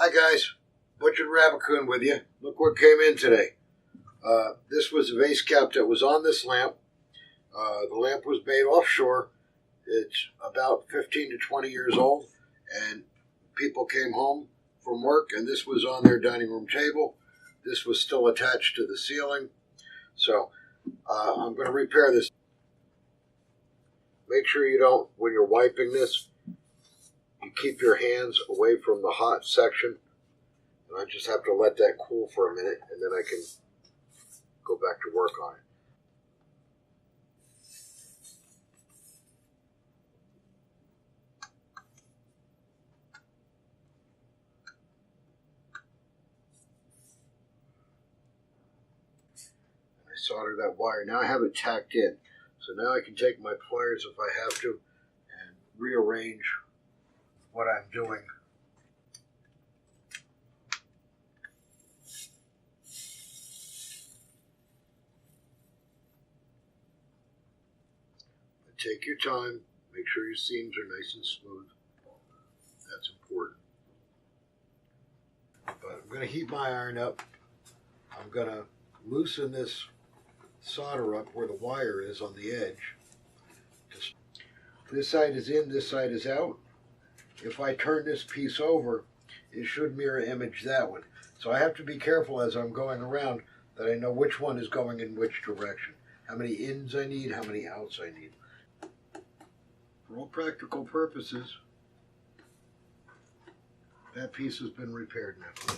Hi guys, Butchered Rabbit with you. Look what came in today. This was a vase cap that was on this lamp. The lamp was made offshore. It's about 15 to 20 years old, and people came home from work and this was on their dining room table. This was still attached to the ceiling. So I'm going to repair this. Make sure you don't, when you're wiping this, you keep your hands away from the hot section. And I just have to let that cool for a minute, and then I can go back to work on it. And I solder that wire. Now I have it tacked in. So now I can take my pliers if I have to and rearrange what I'm doing. Take your time, make sure your seams are nice and smooth. That's important. But I'm going to heat my iron up. I'm going to loosen this solder up where the wire is on the edge. This side is in, this side is out. If I turn this piece over, it should mirror image that one. So I have to be careful as I'm going around that I know which one is going in which direction. How many ins I need, how many outs I need. For all practical purposes, that piece has been repaired now.